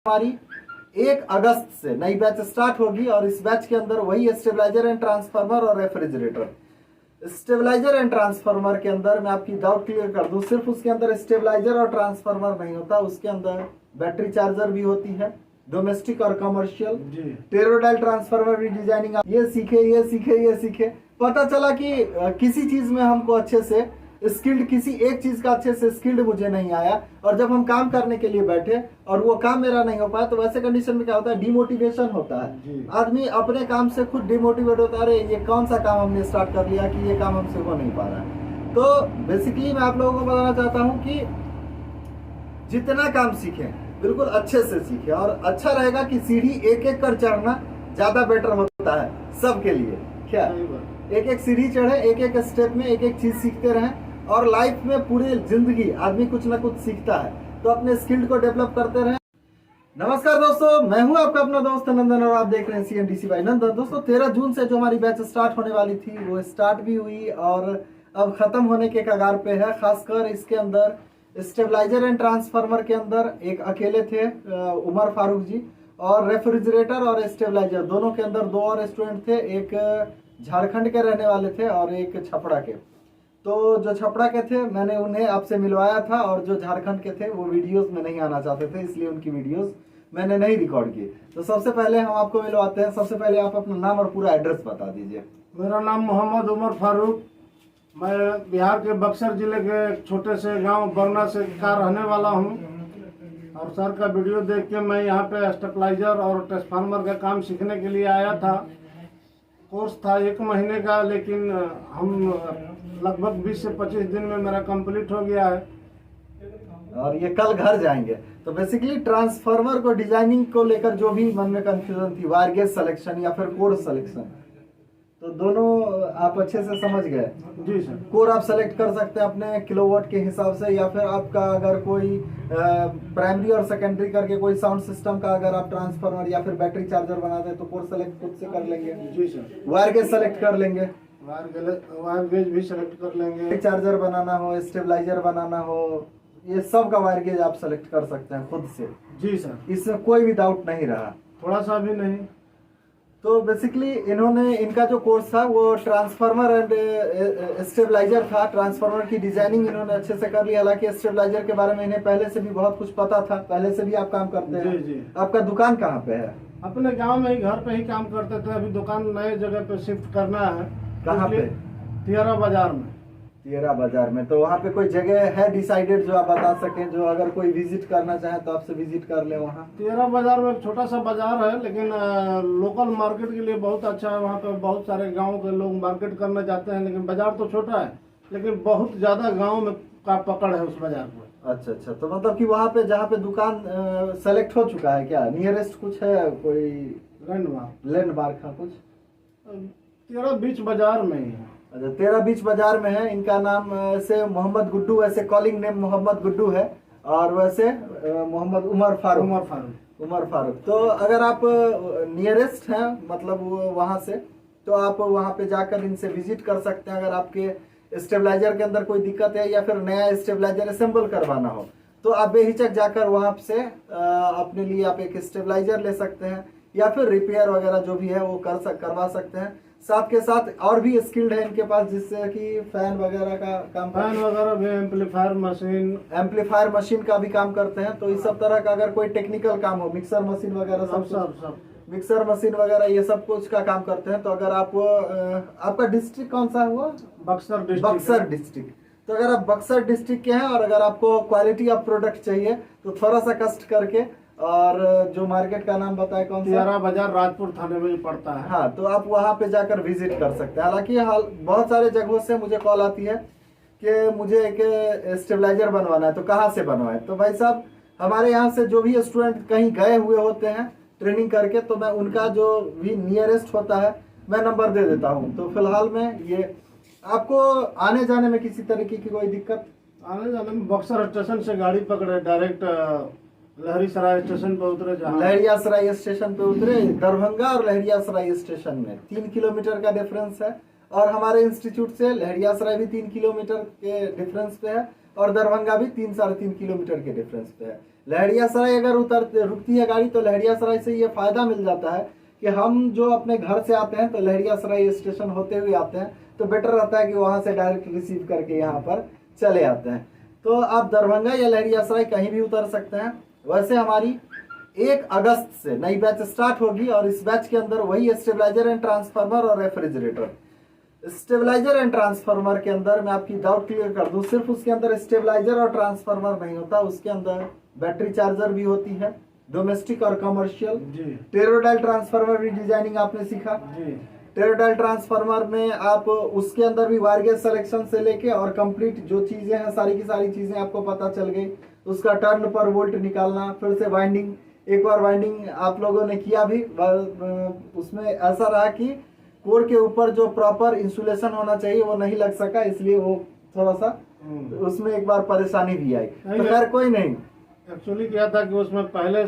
हमारी 1 अगस्त से नई बैच स्टार्ट होगी और इस बैच के अंदर वही स्टेबलाइजर एंड ट्रांसफार्मर और रेफ्रिजरेटर। स्टेबलाइजर एंड ट्रांसफार्मर के अंदर मैं आपकी डाउट क्लियर कर दूं, सिर्फ उसके अंदर स्टेबलाइजर और ट्रांसफार्मर नहीं होता, उसके अंदर बैटरी चार्जर भी होती है, डोमेस्टिक और कमर्शियल, टेरोडाइल ट्रांसफार्मर भी डिजाइनिंग। ये सीखे पता चला कि किसी चीज में हमको अच्छे से स्किल्ड, किसी एक चीज का अच्छे से स्किल्ड मुझे नहीं आया, और जब हम काम करने के लिए बैठे और वो काम मेरा नहीं हो पाया, तो वैसे कंडीशन में क्या होता है, डिमोटिवेशन होता है। आदमी अपने काम से खुद डिमोटिवेट होता है, अरे ये कौन सा काम हमने स्टार्ट कर लिया कि ये काम हमसे हो नहीं पा रहा है। तो बेसिकली मैं आप लोगों को बताना चाहता हूँ कि जितना काम सीखें बिल्कुल अच्छे से सीखें, और अच्छा रहेगा कि सीढ़ी एक एक कर चढ़ना ज्यादा बेटर होता है सबके लिए। क्या एक एक सीढ़ी चढ़े, एक एक स्टेप में एक एक चीज सीखते रहें, और लाइफ में पूरी जिंदगी आदमी कुछ ना कुछ सीखता है, तो अपने स्किल को डेवलप करते रहें। नमस्कार दोस्तों, मैं हूं आपका अपना दोस्त नंदन और आप देख रहे हैं CNDC बाय नंदन। दोस्तों 13 जून से जो हमारी बैच स्टार्ट होने वाली थी वो स्टार्ट भी हुई और अब खत्म होने के कगार पे है। खासकर इसके अंदर स्टेबलाइजर एंड ट्रांसफार्मर के अंदर एक अकेले थे उमर फारूक जी, और रेफ्रिजरेटर और स्टेबलाइजर दोनों के अंदर 2 और स्टूडेंट थे, एक झारखंड के रहने वाले थे और एक छपरा के। तो जो छपरा के थे मैंने उन्हें आपसे मिलवाया था, और जो झारखंड के थे वो वीडियोस में नहीं आना चाहते थे, इसलिए उनकी वीडियोस मैंने नहीं रिकॉर्ड की। तो सबसे पहले हम आपको मिलवाते हैं। सबसे पहले आप अपना नाम और पूरा एड्रेस बता दीजिए। मेरा नाम मोहम्मद उमर फारूक, मैं बिहार के बक्सर जिले के एक छोटे से गांव बरना से का रहने वाला हूं, और सर का वीडियो देख के मैं यहां पे स्टेबलाइजर और ट्रांसफार्मर का काम सीखने के लिए आया था। कोर्स था 1 महीने का, लेकिन हम लगभग 20 से 25 दिन में मेरा कंप्लीट हो गया है, और ये कल घर जाएंगे। तो बेसिकली ट्रांसफार्मर को डिजाइनिंग को लेकर जो भी मन में कंफ्यूजन थी, वायर गेज सिलेक्शन या फिर कोर सिलेक्शन, तो दोनों आप अच्छे से समझ गए। जी सर। कोर आप सेलेक्ट कर सकते हैं अपने किलोवाट के हिसाब से, या फिर आपका अगर कोई प्राइमरी और सेकेंडरी करके कोई साउंड सिस्टम का अगर आप ट्रांसफार्मर या फिर बैटरी चार्जर बनाते हैं तो कोर सेलेक्ट खुद से कर लेंगे। जी सर। वायर गेज सेलेक्ट कर लेंगे, वायर गेज भी सेलेक्ट कर लेंगे। चार्जर बनाना हो, स्टेबलाइजर बनाना हो, ये सब का वायर गेज आप सेलेक्ट कर सकते हैं खुद से। जी सर। इसमें कोई भी डाउट नहीं रहा, थोड़ा सा भी नहीं। तो बेसिकली इन्होंने, इनका जो कोर्स था वो ट्रांसफार्मर एंड स्टेबलाइजर था। ट्रांसफार्मर की डिजाइनिंग इन्होंने अच्छे से कर ली, हालांकि स्टेबलाइजर के बारे में इन्हें पहले से भी बहुत कुछ पता था, पहले से भी आप काम करते हैं। जी। आपका दुकान कहाँ पे है? अपने गांव में ही घर पे ही काम करते थे, अभी दुकान नए जगह पे शिफ्ट करना है। कहाँ पे? तियरा बाजार में। तियरा बाजार में। तो वहाँ पे कोई जगह है डिसाइडेड जो आप बता सकें, जो अगर कोई विजिट करना चाहे तो आपसे विजिट कर ले वहाँ? तियरा बाजार में एक छोटा सा बाजार है, लेकिन लोकल मार्केट के लिए बहुत अच्छा है। वहाँ पे बहुत सारे गांव के लोग मार्केट करना चाहते हैं, लेकिन बाजार तो छोटा है, लेकिन बहुत ज्यादा गाँव में का पकड़ है उस बाजार में। अच्छा, तो मतलब कि वहाँ पे जहाँ पे दुकान सेलेक्ट हो चुका है, क्या नियरेस्ट कुछ है कोई लैंडमार्क का कुछ? तियरा बीच बाजार में ही है। अच्छा, 13 बीच बाजार में है। इनका नाम ऐसे मोहम्मद गुड्डू, वैसे कॉलिंग नेम मोहम्मद गुड्डू है, और वैसे मोहम्मद उमर फारूक। तो अगर आप नियरेस्ट हैं मतलब वहाँ से, तो आप वहाँ पे जाकर इनसे विजिट कर सकते हैं। अगर आपके स्टेबलाइजर के अंदर कोई दिक्कत है या फिर नया स्टेबलाइजर असेंबल करवाना हो, तो आप बेहिचक जाकर वहाँ से अपने लिए आप एक स्टेबलाइजर ले सकते हैं, या फिर रिपेयर वगैरह जो भी है वो करवा सकते हैं। साथ के साथ और भी स्किल्ड है इनके पास, जिससे कि फैन वगैरह का काम, फैन वगैरह भी, एम्पलीफायर मशीन का भी काम करते हैं। तो इस सब तरह का अगर कोई टेक्निकल काम हो, मिक्सर मशीन वगैरह सब मिक्सर मशीन वगैरह ये सब कुछ का काम करते हैं। तो अगर आप, आपका डिस्ट्रिक्ट कौन सा हुआ? बक्सर डिस्ट्रिक्ट। तो अगर आप बक्सर डिस्ट्रिक्ट के हैं और अगर आपको क्वालिटी ऑफ प्रोडक्ट चाहिए तो थोड़ा सा कष्ट करके, और जो मार्केट का नाम बताए कौन सा? तियरा बाजार राजपुर थाने में पड़ता है। हाँ, तो आप वहाँ पे जाकर विजिट कर सकते हैं। हालांकि बहुत सारे जगहों से मुझे कॉल आती है कि मुझे एक स्टेबलाइजर बनवाना है, तो कहाँ से बनवाए? तो भाई साहब, हमारे यहाँ से जो भी स्टूडेंट कहीं गए हुए होते हैं ट्रेनिंग करके, तो मैं उनका जो भी नियरेस्ट होता है मैं नंबर दे देता हूँ। तो फिलहाल में ये आपको आने जाने में किसी तरीके की कोई दिक्कत? आने जाने में बक्सर स्टेशन से गाड़ी पकड़े, डायरेक्ट लहरीसराय स्टेशन पे उतरे। लहरियासराय स्टेशन पे उतरे। दरभंगा और लहरियासराय स्टेशन में 3 किलोमीटर का डिफरेंस है, और हमारे इंस्टीट्यूट से लहरियासराय भी 3 किलोमीटर के डिफरेंस पे है, और दरभंगा भी 3-3.5 किलोमीटर के डिफरेंस पे है। लहरियासराय अगर रुकती है गाड़ी तो लहरियासराय से ये फायदा मिल जाता है कि हम जो अपने घर से आते हैं तो लहरियासराय स्टेशन होते हुए आते हैं, तो बेटर रहता है कि वहां से डायरेक्ट रिसीव करके यहाँ पर चले आते हैं। तो आप दरभंगा या लहरियासराय कहीं भी उतर सकते हैं। वैसे हमारी 1 अगस्त से नई बैच स्टार्ट होगी और इस बैच के अंदर वही स्टेबलाइजर एंड ट्रांसफार्मर और रेफ्रिजरेटर। स्टेबलाइजर एंड ट्रांसफार्मर के अंदर मैं आपकी डाउट क्लियर कर दूं, सिर्फ उसके अंदर स्टेबलाइजर और ट्रांसफार्मर नहीं होता, उसके अंदर बैटरी चार्जर भी होती है, डोमेस्टिक और कमर्शियल। टेरोडाइल ट्रांसफार्मर भी डिजाइनिंग आपने सीखा। टेरोडाइल ट्रांसफार्मर में आप उसके अंदर भी वायर गेज सिलेक्शन से लेके और कंप्लीट जो चीजें हैं सारी की सारी चीजें आपको पता चल गई। उसका टर्न पर वोल्ट निकालना, फिर से वाइंडिंग, एक बार वाइंडिंग आप लोगों ने किया भी, उसमें ऐसा रहा कि कोर के ऊपर जो प्रॉपर इंसुलेशन होना चाहिए वो नहीं लग सका, इसलिए वो थोड़ा सा उसमें एक बार परेशानी भी आई। तो खैर कोई नहीं, एक्चुअली क्या था कि उसमें पहले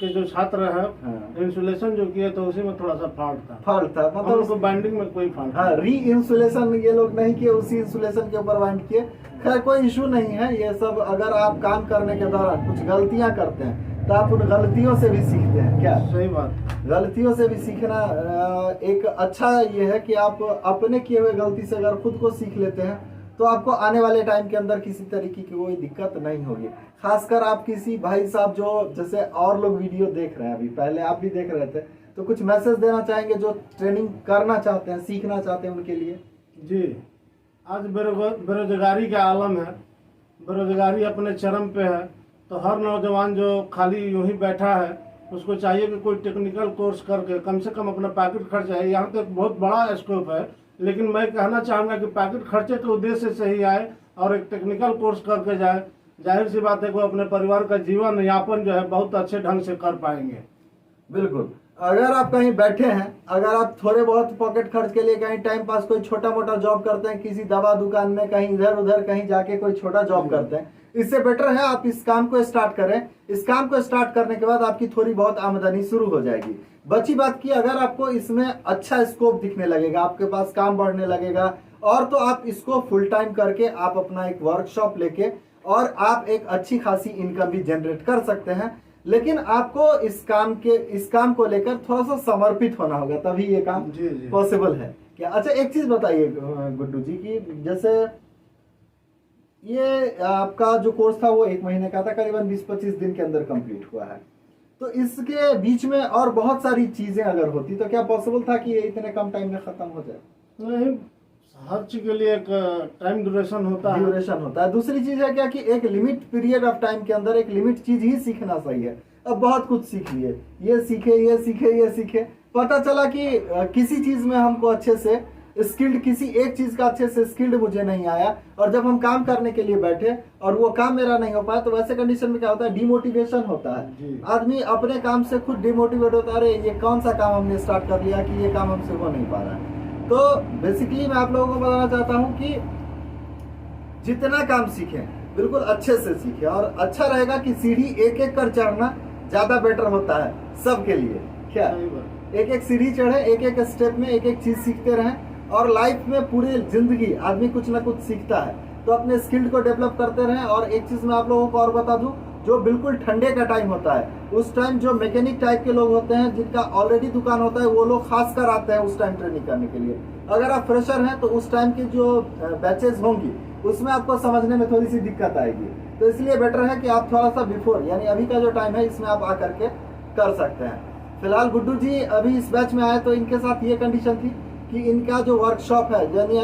के जो छात्र है इंसुलेशन जो किए तो उसी में थोड़ा सा फॉल्ट था मतलब उसको बाइंडिंग में कोई फॉल्ट। हाँ, री इंसुलेशन ये लोग नहीं किए, उसी इंसुलेशन के ऊपर बाइंड किए। खैर कोई इशू नहीं है, ये सब अगर आप काम करने के दौरान कुछ गलतियां करते हैं तो आप उन गलतियों से भी सीखते हैं। क्या सही बात, गलतियों से भी सीखना एक अच्छा ये है कि आप अपने किए हुए गलती से अगर खुद को सीख लेते हैं तो आपको आने वाले टाइम के अंदर किसी तरीके की कोई दिक्कत नहीं होगी। खासकर आप किसी भाई साहब जो जैसे और लोग वीडियो देख रहे हैं, अभी पहले आप भी देख रहे थे, तो कुछ मैसेज देना चाहेंगे जो ट्रेनिंग करना चाहते हैं, सीखना चाहते हैं उनके लिए? जी, आज बेरोजगारी का आलम है, बेरोजगारी अपने चरम पे है, तो हर नौजवान जो खाली यूं ही बैठा है उसको चाहिए कि कोई टेक्निकल कोर्स करके कम से कम अपना पैकेट खर्च है। यहाँ तो बहुत बड़ा स्कोप है, लेकिन मैं कहना चाहूँगा कि पैकेट खर्चे के उद्देश्य से ही आए और एक टेक्निकल कोर्स करके जाए। जाहिर सी बात है कि वो अपने परिवार का जीवन यापन जो है बहुत अच्छे ढंग से कर पाएंगे। बिल्कुल, अगर आप कहीं बैठे हैं, अगर आप थोड़े बहुत पॉकेट खर्च के लिए कहीं टाइम पास कोई छोटा मोटा जॉब करते हैं, किसी दवा दुकान में कहीं इधर उधर कहीं जाके कोई छोटा जॉब करते हैं, इससे बेटर है आप इस काम को स्टार्ट करें। इस काम को स्टार्ट करने के बाद आपकी थोड़ी बहुत आमदनी शुरू हो जाएगी। बची बात की, अगर आपको इसमें अच्छा स्कोप दिखने लगेगा, आपके पास काम बढ़ने लगेगा, और तो आप इसको फुल टाइम करके आप अपना एक वर्कशॉप लेके और आप एक अच्छी खासी इनकम भी जनरेट कर सकते हैं। लेकिन आपको इस काम को लेकर थोड़ा सा समर्पित होना होगा, तभी ये काम पॉसिबल है। क्या अच्छा एक चीज बताइए गुड्डू जी की जैसे ये आपका जो कोर्स था वो 1 महीने का था, करीबन 20-25 दिन के अंदर कंप्लीट हुआ है, तो इसके बीच में और बहुत सारी चीजें अगर होती तो क्या पॉसिबल था कि ये इतने कम टाइम में खत्म हो जाए? नहीं, हर चीज के लिए एक टाइम ड्यूरेशन होता है। दूसरी चीज है क्या कि एक लिमिट पीरियड ऑफ टाइम के अंदर एक लिमिट चीज ही सीखना सही है। अब बहुत कुछ सीख लिए, ये सीखे, पता चला कि किसी चीज में हमको अच्छे से स्किल्ड, किसी एक चीज का अच्छे से स्किल्ड मुझे नहीं आया, और जब हम काम करने के लिए बैठे और वो काम मेरा नहीं हो पाया, तो वैसे कंडीशन में क्या होता है, डिमोटिवेशन होता है। आदमी अपने काम से खुद डिमोटिवेट होता है, अरे ये कौन सा काम हमने स्टार्ट कर लिया कि ये काम हमसे हो नहीं पा रहा है। तो बेसिकली मैं आप लोगों को बताना चाहता हूँ कि जितना काम सीखें बिल्कुल अच्छे से सीखें, और अच्छा रहेगा कि सीढ़ी एक एक कर चढ़ना ज्यादा बेटर होता है सबके लिए। क्या एक एक सीढ़ी चढ़े, एक एक स्टेप में एक एक चीज सीखते रहें, और लाइफ में पूरी जिंदगी आदमी कुछ ना कुछ सीखता है, तो अपने स्किल को डेवलप करते रहें। और एक चीज मैं आप लोगों को और बता दूं, जो बिल्कुल ठंडे का टाइम होता है उस टाइम जो मैकेनिक टाइप के लोग होते हैं जिनका ऑलरेडी दुकान होता है, वो लोग खास कर आते हैं उस टाइम ट्रेनिंग करने के लिए। अगर आप फ्रेशर हैं तो उस टाइम की जो बैचेस होंगी उसमें आपको समझने में थोड़ी सी दिक्कत आएगी, तो इसलिए बेटर है कि आप थोड़ा सा बिफोर, यानी अभी का जो टाइम है इसमें आप आकर के कर सकते हैं। फिलहाल गुड्डू जी अभी इस बैच में आए तो इनके साथ ये कंडीशन थी कि इनका जो वर्कशॉप है, यानी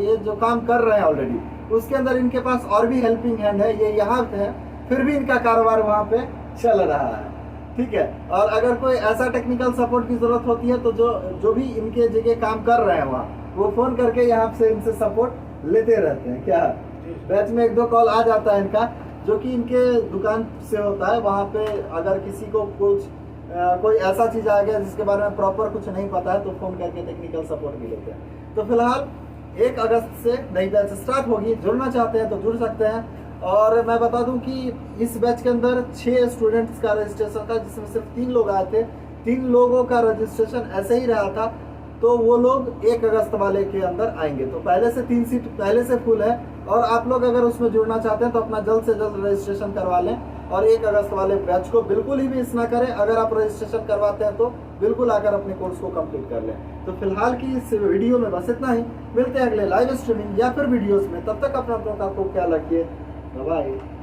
ये जो काम कर रहे हैं ऑलरेडी, उसके अंदर इनके पास और भी हेल्पिंग हैंड है, ये यहाँ पे है, फिर भी इनका कारोबार वहाँ पे चल रहा है। ठीक है, और अगर कोई ऐसा टेक्निकल सपोर्ट की जरूरत होती है तो जो भी इनके जगह काम कर रहे हैं वहाँ, वो फोन करके यहाँ से इनसे सपोर्ट लेते रहते हैं। क्या बैच में 1-2 कॉल आ जाता है इनका, जो कि इनके दुकान से होता है। वहाँ पे अगर किसी को कोई ऐसा चीज आ गया जिसके बारे में प्रॉपर कुछ नहीं पता है तो फोन करके टेक्निकल सपोर्ट भी लेते हैं। तो फिलहाल 1 अगस्त से नई बैच स्टार्ट होगी, जुड़ना चाहते हैं तो जुड़ सकते हैं। और मैं बता दूं कि इस बैच के अंदर 6 स्टूडेंट्स का रजिस्ट्रेशन था, जिसमें सिर्फ 3 लोग आए थे। 3 लोगों का रजिस्ट्रेशन ऐसे ही रहा था, तो वो लोग 1 अगस्त वाले के अंदर आएंगे। तो पहले से 3 सीट पहले से फुल है, और आप लोग अगर उसमें जुड़ना चाहते हैं तो अपना जल्द से जल्द रजिस्ट्रेशन करवा लें, और 1 अगस्त वाले बैच को बिल्कुल ही मिस ना करें। अगर आप रजिस्ट्रेशन करवाते हैं तो बिल्कुल आकर अपने कोर्स को कंप्लीट कर लें। तो फिलहाल की इस वीडियो में बस इतना ही, मिलते हैं अगले लाइव स्ट्रीमिंग या फिर वीडियोस में। तब तक अपना आपको ख्याल रखिए, बाय बाय।